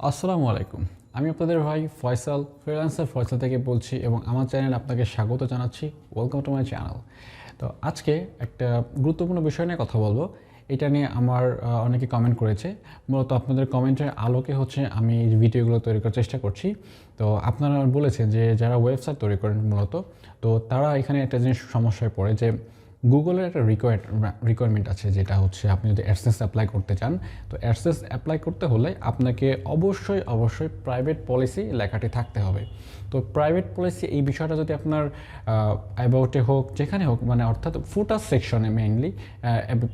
আসসালামু আলাইকুম। আমি আপনাদের ভাই ফয়সাল, ফ্রিল্যান্সার ফয়সাল থেকে বলছি এবং আমার চ্যানেলে আপনাকে স্বাগত জানাচ্ছি। Welcome to my channel. তো আজকে একটা গুরুত্বপূর্ণ বিষয় নিয়ে কথা বলবো। এটা নিয়ে আমার অনেকে কমেন্ট করেছে। মূলত আপনাদের কমেন্টের আলোকে আমি এই ভিডিওগুলো তৈরি করার চেষ্টা করছি। তো আপনারা বলেছেন যে যারা ওয়েবসাইট তৈরি করেন মূলত, তো তারা এখানে একটা জিনিস সমস্যায় পড়ে যে গুগলের একটা রিকোয়ারমেন্ট আছে, যেটা হচ্ছে আপনি যদি অ্যাডসেন্স অ্যাপ্লাই করতে চান, তো অ্যাডসেন্স অ্যাপ্লাই করতে হলে আপনাকে অবশ্যই প্রাইভেট পলিসি লেখাটি থাকতে হবে। তো প্রাইভেট পলিসি এই বিষয়টা যদি আপনার অ্যাবাউটে হোক, যেখানে হোক, মানে অর্থাৎ ফুটার সেকশনে মেইনলি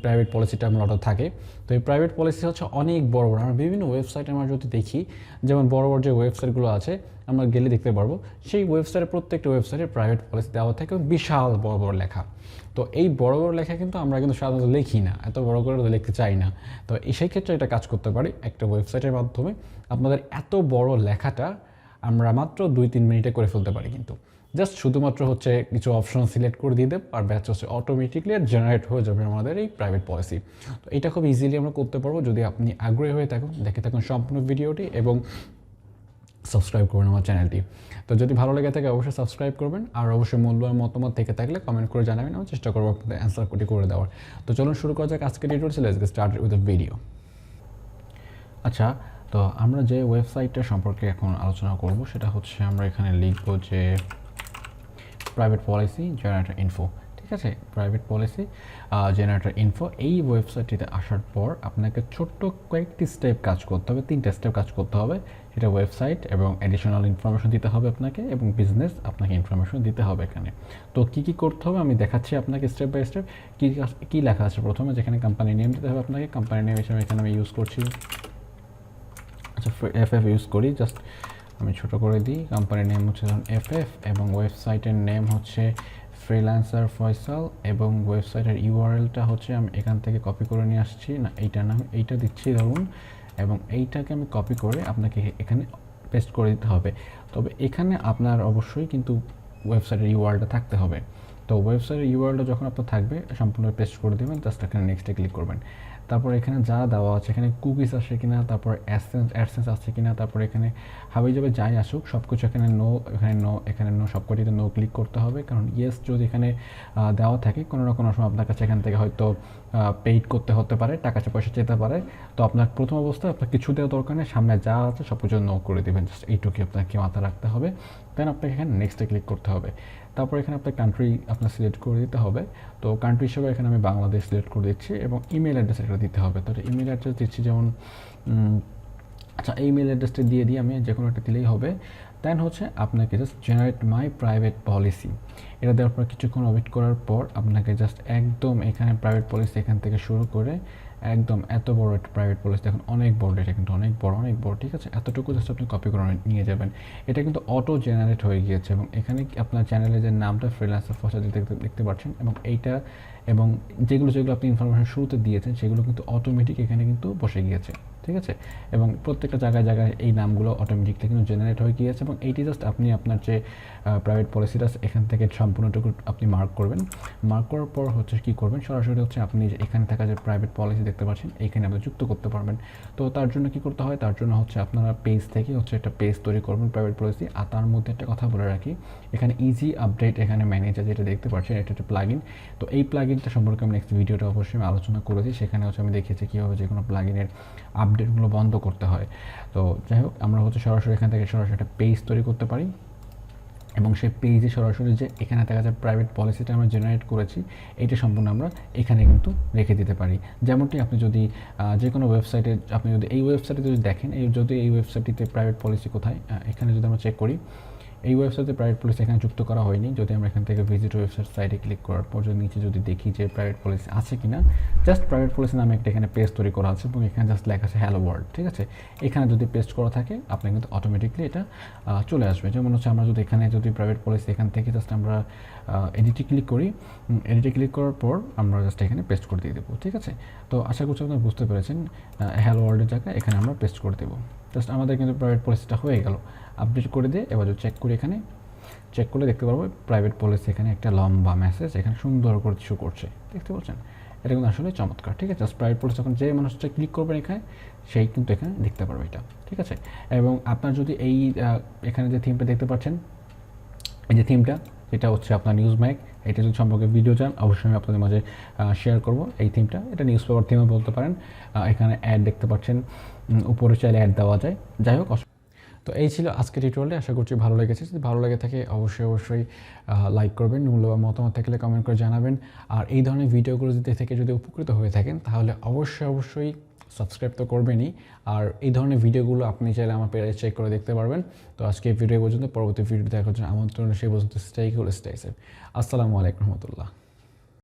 প্রাইভেট পলিসিটা মূলত থাকে। তো এই প্রাইভেট পলিসি হচ্ছে অনেক বড় বড়, আমরা বিভিন্ন ওয়েবসাইটে আমরা যদি দেখি, যেমন বড় বড় যে ওয়েবসাইটগুলো আছে আমরা গেলে দেখতে পারবো, সেই ওয়েবসাইটে প্রত্যেকটা ওয়েবসাইটে প্রাইভেট পলিসি দেওয়া থাকে বিশাল বড় বড় লেখা। তো এই বড় বড় লেখা কিন্তু আমরা কিন্তু সাধারণত লিখি না, এত বড় করে লিখতে চাই না। তো সেই ক্ষেত্রে এটা কাজ করতে পারি একটা ওয়েবসাইটের মাধ্যমে, আপনাদের এত বড় লেখাটা আমরা মাত্র 2-3 মিনিটে করে ফেলতে পারি। কিন্তু জাস্ট শুধুমাত্র কিছু অপশন সিলেক্ট করে দিয়ে দেব, আর ব্যাচ অটোমেটিকলি জেনারেট হয়ে যাবে আমাদের এই প্রাইভেট পলিসি। তো এটা খুব ইজিলি আমরা করতে পারবো যদি আপনি আগ্রহী হয়ে থাকুন, দেখে থাকুন সম্পূর্ণ ভিডিওটি এবং সাবস্ক্রাইব করবেন আমার চ্যানেলটি। তো যদি ভালো লেগে থাকে অবশ্যই সাবস্ক্রাইব করবেন, আর অবশ্যই মূল্যবান মতামত থেকে থাকলে কমেন্ট করে জানাবেন, আমি চেষ্টা করবো আপনাদের অ্যান্সার করে দেওয়ার। তো চলুন শুরু করা যাক আজকের tutorial. Let's get started with the video. আচ্ছা, তো আমরা যে ওয়েবসাইটটা সম্পর্কে এখন আলোচনা করব সেটা হচ্ছে, আমরা এখানে লিখব যে প্রাইভেট পলিসি জেনারেটর ইনফো। ঠিক আছে, প্রাইভেট পলিসি জেনারেটর ইনফো। এই ওয়েবসাইটটিতে আসার পর আপনাকে ছোট্ট কয়েকটি স্টেপ কাজ করতে হবে, 3টে স্টেপ কাজ করতে হবে। এটা ওয়েবসাইট এবং অ্যাডিশনাল ইনফরমেশন দিতে হবে আপনাকে, এবং বিজনেস আপনাকে ইনফরমেশন দিতে হবে এখানে। তো কী করতে হবে আমি দেখাচ্ছি আপনাকে স্টেপ বাই স্টেপ। কী লেখা আছে প্রথমে, যেখানে কোম্পানি নেম দিতে হবে আপনাকে। কোম্পানি নেম হিসেবে এখানে আমি ইউজ করছি, আচ্ছা FF ইউজ করি, জাস্ট আমি ছোটো করে দিই। কোম্পানির নেম হচ্ছে ধরুন FF, এবং ওয়েবসাইটের নেম হচ্ছে ফ্রিল্যান্সার ফয়সাল, এবং ওয়েবসাইটের ইউআরএলটা হচ্ছে আমি এখান থেকে কপি করে নিয়ে আসছি, না এইটা দিচ্ছি ধরুন, এবং এইটাকে আমি কপি করে আপনাকে এখানে পেস্ট করে দিতে হবে। তবে এখানে আপনার অবশ্যই কিন্তু ওয়েবসাইটের ইউআরএলটা থাকতে হবে। তো ওয়েবসাইটের ইউআরএলটা যখন আপনার থাকবে সম্পূর্ণ পেস্ট করে দেবেন, জাস্ট এখানে নেক্সটে ক্লিক করবেন। তারপর এখানে যা দেওয়া আছে, এখানে কুকিজ আসে কিনা, তারপর অ্যাডসেন্স আছে কিনা, তারপর এখানে হাবি যাবে যাই আসুক সব কিছু এখানে নো সবকটিতে নো ক্লিক করতে হবে। কারণ ইয়েস যদি এখানে দেওয়া থাকে, কোনো না কোনো সময় আপনার কাছে এখান থেকে হয়তো পেইড করতে হতে পারে, টাকা পয়সা যেতে পারে। তো আপনার প্রথম অবস্থায় আপনার কিছু দেওয়া দরকার নেই, সামনে যা আছে সব কিছু নো করে দেবেন, জাস্ট এইটুকুই আপনাকে মাথায় রাখতে হবে। দেন আপনাকে এখানে নেক্সটে ক্লিক করতে হবে। তারপর এখানে আপনার কান্ট্রি আপনার সিলেক্ট করে দিতে হবে। তো কান্ট্রি হিসেবে এখানে আমি বাংলাদেশ সিলেক্ট করে দিচ্ছি, এবং ইমেল অ্যাড্রেস এটা দিতে হবে। তো ইমেল অ্যাড্রেস দিচ্ছি যেমন, আচ্ছা ইমেল অ্যাড্রেসটা দিয়ে আমি যে কোনো একটা দিলেই হবে। দেন আপনাকে জাস্ট জেনারেট মাই প্রাইভেট পলিসি, এটা দেওয়ার পর কিছুক্ষণ ওয়েট করার পর আপনাকে জাস্ট একদম এখানে প্রাইভেট পলিসি এখান থেকে শুরু করে একদম এত বড় একটা প্রাইভেট পলিসি, দেখুন অনেক বড়, এটা কিন্তু অনেক বড়। ঠিক আছে, এতটুকু জাস্ট আপনি কপি করে নিয়ে যাবেন। এটা কিন্তু অটো জেনারেট হয়ে গিয়েছে, এবং এখানে আপনার চ্যানেলের যে নামটা ফ্রিল্যান্সার ফয়সাল দেখতে পাচ্ছেন, এবং এইটা এবং যেগুলো আপনি ইনফরমেশন শুরুতে দিয়েছেন সেগুলো কিন্তু অটোমেটিক এখানে কিন্তু বসে গিয়েছে। ঠিক আছে, এবং প্রত্যেকটা জায়গায় এই নামগুলো অটোমেটিকলি কিন্তু জেনারেট হয়ে গিয়েছে, এবং এইটি জাস্ট আপনি আপনার যে প্রাইভেট পলিসিটা এখান থেকে সম্পূর্ণটুকু আপনি মার্ক করবেন। মার্ক করার পর কী করবেন, সরাসরি আপনি এখানে থাকা যে প্রাইভেট পলিসি দেখতে পাচ্ছেন এইখানে আপনি যুক্ত করতে পারবেন। তো তার জন্য কী করতে হয়, তার জন্য আপনারা পেজ থেকে একটা পেজ তৈরি করবেন প্রাইভেট পলিসি। আর তার মধ্যে একটা কথা বলে রাখি, এখানে ইজি আপডেট এখানে ম্যানেজার যেটা দেখতে পাচ্ছেন, এটা একটা প্লাগইন। তো এই প্লাগইনটা সম্পর্কে আমি নেক্সট ভিডিওটা অবশ্যই আমি আলোচনা করেছি, সেখানে আমি দেখিয়েছি কীভাবে যে কোনো প্লাগইনের আপডেটগুলো বন্ধ করতে হয়। তো যাই হোক, আমরা সরাসরি এখান থেকে সরাসরি একটা পেজ তৈরি করতে পারি, এবং সেই পেজে সরাসরি যে এখানে থাকা যে প্রাইভেট পলিসিটা আমরা জেনারেট করেছি এইটা সম্পূর্ণ আমরা এখানে কিন্তু রেখে দিতে পারি। যেমনটি আপনি যদি যে কোনো ওয়েবসাইটে আপনি যদি এই ওয়েবসাইটে যদি দেখেন, এই ওয়েবসাইটটিতে প্রাইভেট পলিসি কোথায়, এখানে যদি আমরা চেক করি, এই ওয়েবসাইটে প্রাইভেট পলিসি এখানে যুক্ত করা হয়নি। যদি আমরা এখান থেকে ভিজিট ওয়েবসাইট সাইটে ক্লিক করার পর যদি নিচে যদি দেখি যে প্রাইভেট পলিসি আছে কিনা, জাস্ট প্রাইভেট পলিসি নামে একটা এখানে পেজ তৈরি করা আছে, এবং এখানে জাস্ট লেখা আছে হ্যালো ওয়ার্ল্ড। ঠিক আছে, এখানে যদি পেস্ট করা থাকে আপনি কিন্তু অটোমেটিকলি এটা চলে আসবে। যেমন আমরা যদি এখানে প্রাইভেট পলিসি এখান থেকে জাস্ট আমরা এডিটে ক্লিক করি, এডিটে ক্লিক করার পর আমরা জাস্ট এখানে পেস্ট করে দিয়ে দেবো। ঠিক আছে, তো আশা করছি আপনারা বুঝতে পেরেছেন, হ্যালো ওয়ার্ল্ডের জায়গায় এখানে আমরা পেস্ট করে দেবো। জাস্ট আমাদের কিন্তু প্রাইভেট পলিসিটা হয়ে গেল। আপডেট করে দিয়ে এবার যদি চেক করি, এখানে চেক করলে দেখতে পারবো প্রাইভেট পলিসি এখানে একটা লম্বা মেসেজ এখানে সুন্দর করে শো করছে, দেখতে পাচ্ছেন। এটা কিন্তু আসলে চমৎকার, ঠিক আছে। জাস্ট প্রাইভেট পোস্ট যখন যে মানুষটা ক্লিক করবেন এখানে, সেই কিন্তু এখানে দেখতে পারবে এটা, ঠিক আছে। এবং আপনার যদি এই এখানে যে থিমটা দেখতে পাচ্ছেন, এই যে থিমটা, এটা হচ্ছে আপনার নিউজ ম্যাক, এটা যদি সম্পর্কে ভিডিও চান অবশ্যই আমি আপনাদের মাঝে শেয়ার করব এই থিমটা। এটা নিউজ পেপার থিমও বলতে পারেন। এখানে অ্যাড দেখতে পাচ্ছেন, উপরে চাইলে অ্যাড দেওয়া যায়। যাই হোক, তো এই ছিল আজকে টিউটোরিয়ালটা। আশা করছি ভালো লেগেছে। যদি ভালো লেগে থাকে অবশ্যই লাইক করবেন, মূল্যবান মতামত থাকলে কমেন্ট করে জানাবেন। আর এই ধরনের ভিডিওগুলো থেকে যদি উপকৃত হয়ে থাকেন তাহলে অবশ্যই সাবস্ক্রাইব তো করবেনই। আর এই ধরনের ভিডিওগুলো আপনি চাইলে আমার পেজে চেক করে দেখতে পারবেন। তো আজকে এই ভিডিও পর্যন্ত, পরবর্তী ভিডিও দেখার জন্য আমন্ত্রণ। সেই পর্যন্ত স্টে কুল, স্টে সেফ। আসসালামু আলাইকুম রহমতুল্লাহ।